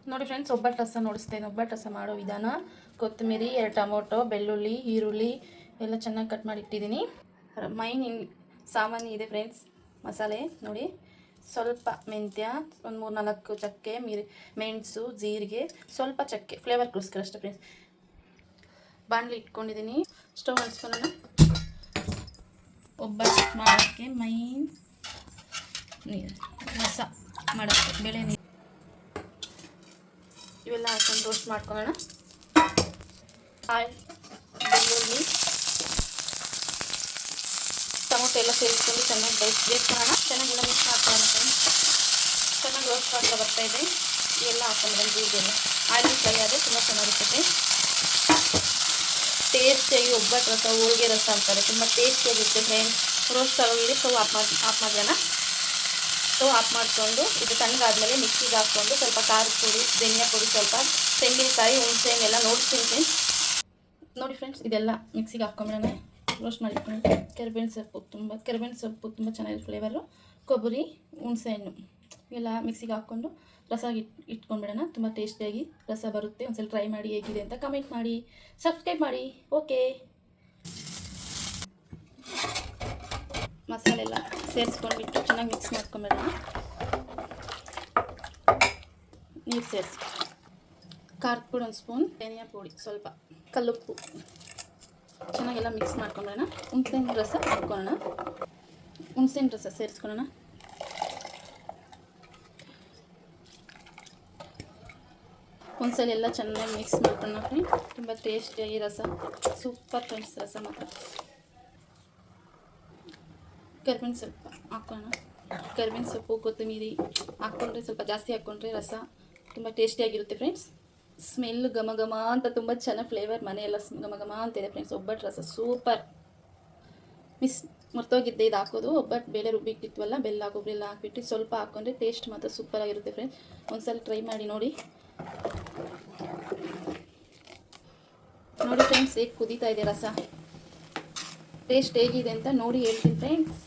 ನೋಡಿ ಫ್ರೆಂಡ್ಸ್, ಒಬ್ಬಟ್ಟು ರಸ ನೋಡಿಸ್ತೇನೆ. ಒಬ್ಬಟ್ಟು ರಸ ಮಾಡೋ ವಿಧಾನ: ಕೊತ್ತಂಬರಿ, 2 ಟೊಮೊಟೊ, ಬೆಳ್ಳುಳ್ಳಿ, ಈರುಳ್ಳಿ ಎಲ್ಲ ಚೆನ್ನಾಗಿ ಕಟ್ ಮಾಡಿ ಇಟ್ಟಿದ್ದೀನಿ. ಮೈನ್ ಸಾಮಾನು ಇದೆ ಫ್ರೆಂಡ್ಸ್, ಮಸಾಲೆ ನೋಡಿ. ಸ್ವಲ್ಪ ಮೆಂತ್ಯ, ಒಂದು 3-4 ಚಕ್ಕೆ, ಮೆಣಸು, ಜೀರಿಗೆ, ಸ್ವಲ್ಪ ಚಕ್ಕೆ ಫ್ಲೇವರ್ಗೋಸ್ಕರ ಅಷ್ಟೇ ಫ್ರೆಂಡ್ಸ್. ಬಾಣಲಿ ಇಟ್ಕೊಂಡಿದ್ದೀನಿ. ಸ್ಟವ್ ಹಚ್ಕೊಳ್ಳೋಣ. ಒಬ್ಬಟ್ಟು ಮಾಡೋಕ್ಕೆ ಮೈನ್ ನೀರು, ರಸ ಮಾಡೋಕ್ಕೆ ಬೇಳೆ ನೀರು ಇವೆಲ್ಲ ಹಾಕೊಂಡು ರೋಸ್ಟ್ ಮಾಡ್ಕೊಳ್ಳೋಣ. ಆಯಿಲ್, ಬೆಳ್ಳುಳ್ಳಿ, ಟೊಮೊಟೊ ಎಲ್ಲ ಸೇರಿಸ್ಕೊಂಡು ಚೆನ್ನಾಗಿ ಬೇಯಿಸ್ಕೊಳ್ಳೋಣ. ಚೆನ್ನಾಗೆಲ್ಲ ಮಿಕ್ಸ್ ಮಾಡ್ಕೊಳ್ಳೋಣ ಫ್ರೆಂಡ್ಸ್. ಚೆನ್ನಾಗಿ ರೋಸ್ಟ್ ಮಾಡ್ತಾ ಬರ್ತಾ ಇದೆ. ಇವೆಲ್ಲ ಹಾಕೊಂಡು ಇದೆಲ್ಲ ಆಯಿಲ್ ಫ್ರೈ ಆದರೆ ತುಂಬ ಚೆನ್ನಾಗಿರುತ್ತೆ. ಟೇಸ್ಟಿಯಾಗಿ ಒಬ್ಬಟ್ಟು ರಸ, ಹೋಳಿಗೆ ರಸ ಅಂತಾರೆ, ತುಂಬ ಟೇಸ್ಟಿಯಾಗಿರುತ್ತೆ ಫ್ರೆಂಡ್ಸ್. ರೋಸ್ಟ್ ಆಗೋಗಿದೆ. ಸ್ಟವ್ ಆಫ್ ಮಾಡೋಣ. ಸ್ಟವ್ ಆಫ್ ಮಾಡಿಕೊಂಡು ಇದು ತಣ್ಣಗಾದ್ಮೇಲೆ ಮಿಕ್ಸಿಗೆ ಹಾಕ್ಕೊಂಡು ಸ್ವಲ್ಪ ಖಾರದ ಪುಡಿ, ಧನಿಯಾ ಪುಡಿ, ಸ್ವಲ್ಪ ತೆಂಗಿನಕಾಯಿ, ಹುಣಸೆ ಎಲ್ಲ ನೋಡ್ತೀನಿ ಫ್ರೆಂಡ್ಸ್. ನೋಡಿ ಫ್ರೆಂಡ್ಸ್, ಇದೆಲ್ಲ ಮಿಕ್ಸಿಗೆ ಹಾಕ್ಕೊಂಬಿಡೋಣ. ರೋಸ್ಟ್ ಮಾಡಿಟ್ಕೊಂಡು ಕರಿಬೇವಿನ ಸೊಪ್ಪು ತುಂಬ ಚೆನ್ನಾಗಿದೆ ಫ್ಲೇವರು. ಕೊಬ್ಬರಿ, ಹುಣಸೆಹಣ್ಣು ಎಲ್ಲ ಮಿಕ್ಸಿಗೆ ಹಾಕ್ಕೊಂಡು ರಸ ಇಟ್ಕೊಂಡ್ಬಿಡೋಣ. ತುಂಬ ಟೇಸ್ಟಿಯಾಗಿ ರಸ ಬರುತ್ತೆ. ಒಂದ್ಸಲ ಟ್ರೈ ಮಾಡಿ, ಹೇಗಿದೆ ಅಂತ ಕಮೆಂಟ್ ಮಾಡಿ, ಸಬ್ಸ್ಕ್ರೈಬ್ ಮಾಡಿ. ಓಕೆ, ಮಸಾಲೆ ಎಲ್ಲ ಸೇರಿಸ್ಕೊಂಡ್ಬಿಟ್ಟು ಚೆನ್ನಾಗಿ ಮಿಕ್ಸ್ ಮಾಡ್ಕೊಂಬಿಡೋಣ. ನೀರು ಸೇರಿಸಿ, ಖಾರದ ಪುಡಿ 1 ಸ್ಪೂನ್, ಧನಿಯಾ ಪುಡಿ ಸ್ವಲ್ಪ, ಕಲ್ಲುಪ್ಪು ಚೆನ್ನಾಗೆಲ್ಲ ಮಿಕ್ಸ್ ಮಾಡ್ಕೊಂಬಿಡೋಣ. ಹುಣಸೆಹಣ್ಣು ರಸ ಹಾಕ್ಕೊಳ್ಳೋಣ. ಹುಣಸೆಹಣ್ಣು ರಸ ಸೇರಿಸ್ಕೊಳ್ಳೋಣ. ಒಂದ್ಸಲ ಎಲ್ಲ ಚೆನ್ನಾಗಿ ಮಿಕ್ಸ್ ಮಾಡ್ಕೊಂಡು ತುಂಬ ಟೇಸ್ಟಿಯಾಗಿ ರಸ, ಸೂಪರ್ ಫ್ರೆಂಡ್ಸ್. ರಸ ಮಾತ್ರ. ಕರಿಬೇವಿನ ಸೊಪ್ಪು ಹಾಕೋಣ. ಕರಿಬೇವಿನ ಸೊಪ್ಪು, ಕೊತ್ತಂಬರಿ ಹಾಕ್ಕೊಂಡ್ರೆ ಸ್ವಲ್ಪ ಜಾಸ್ತಿ ಹಾಕ್ಕೊಂಡ್ರೆ ರಸ ತುಂಬ ಟೇಸ್ಟಿಯಾಗಿರುತ್ತೆ ಫ್ರೆಂಡ್ಸ್. ಸ್ಮೆಲ್ ಘಮ ಘಮ ಅಂತ ತುಂಬ ಚೆನ್ನಾಗಿ ಫ್ಲೇವರ್, ಮನೆಯೆಲ್ಲ ಘಮ ಘಮ ಅಂತಿದೆ ಫ್ರೆಂಡ್ಸ್. ಒಬ್ಬಟ್ಟು ರಸ ಸೂಪರ್. ಮರ್ತೋಗಿದ್ದೆ ಇದು ಹಾಕೋದು. ಒಬ್ಬಟ್ಟು ಬೇಳೆ ರುಬ್ಬಿಟ್ಟಿದ್ವಲ್ಲ, ಬೆಲ್ಲ ಕೊಬ್ಬರಿ ಎಲ್ಲ ಹಾಕ್ಬಿಟ್ಟು ಸ್ವಲ್ಪ ಹಾಕ್ಕೊಂಡ್ರೆ ಟೇಸ್ಟ್ ಮಾತ್ರ ಸೂಪರಾಗಿರುತ್ತೆ ಫ್ರೆಂಡ್ಸ್. ಒಂದ್ಸಲ ಟ್ರೈ ಮಾಡಿ ನೋಡಿ. ನೋಡಿ ಫ್ರೆಂಡ್ಸ್, ಹೇಗೆ ಕುದೀತಾ ಇದೆ ರಸ. ಟೇಸ್ಟ್ ಹೇಗಿದೆ ಅಂತ ನೋಡಿ ಹೇಳ್ತೀನಿ ಫ್ರೆಂಡ್ಸ್.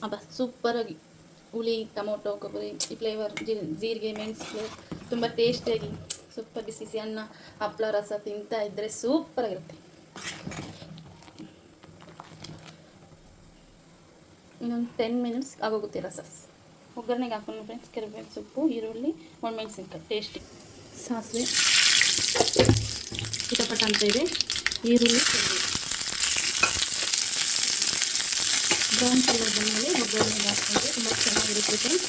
ಅಬ್ಬ ಸೂಪರಾಗಿ ಹುಳಿ, ಟೊಮೊಟೊ, ಕೊಬ್ಬರಿ ಫ್ಲೇವರ್, ಜೀರಿಗೆ, ಮೆಣಸು ಫ್ಲೇವರ್ ತುಂಬ ಟೇಸ್ಟಿಯಾಗಿ ಸೂಪರ್. ಬಿಸಿ ಬಿಸಿ ಅನ್ನ, ಹಪ್ಪಳ, ರಸ ತಿಂತಾ ಇದ್ದರೆ ಸೂಪರಾಗಿರುತ್ತೆ. ಇನ್ನೊಂದು 10 ಮಿನಿಟ್ಸ್ ಆಗೋಗುತ್ತೆ ರಸ. ಒಗ್ಗರಣೆಗೆ ಹಾಕೊಂಡು ಫ್ರೆಂಡ್ಸ್, ಕರಿಬೇವಿನ ಸೊಪ್ಪು, ಈರುಳ್ಳಿ, ಒಣಮೆಣಸಿನ್ಕಾಯಿ, ಟೇಸ್ಟಿ ಸಾಸಿವೆ ಚಿಟಪಟ ಅಂತ ಇದೆ. ಈರುಳ್ಳಿ ಬ್ರೌನ್ ಕಲರ್ ಬಂದಮೇಲೆ ಒಗ್ಗರಣೆಗೆ ಹಾಕ್ಕೊಂಡ್ರೆ ತುಂಬ ಚೆನ್ನಾಗಿರುತ್ತೆ ಫ್ರೆಂಡ್ಸ್.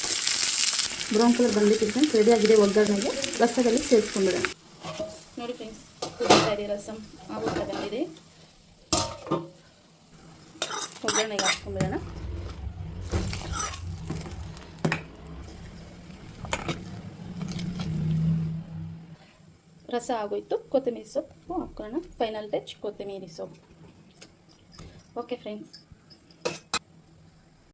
ಬ್ರೌನ್ ಕಲರ್ ಬಂದಿತ್ತು ಫ್ರೆಂಡ್ಸ್, ರೆಡಿಯಾಗಿದೆ. ಒಗ್ಗರಣೆಗೆ ರಸದಲ್ಲಿ ಸೇರಿಸ್ಕೊಂಡ್ಬಿಡೋಣ. ನೋಡಿ ಫ್ರೆಂಡ್ಸ್, ಕುದೀತಾ ಇದೆ ರಸಂ, ಆಗುತ್ತಾ ಬಂದಿದೆ. ಒಗ್ಗರಣೆಗೆ ಹಾಕ್ಕೊಂಡ್ಬಿಡೋಣ. ರಸ ಆಗೋಯ್ತು. ಕೊತ್ತಂಬರಿ ಸೊಪ್ಪು ಹಾಕೋಣ. ಫೈನಲ್ ಟಚ್ ಕೊತ್ತಂಬರಿ ಸೊಪ್ಪು. Okay friends.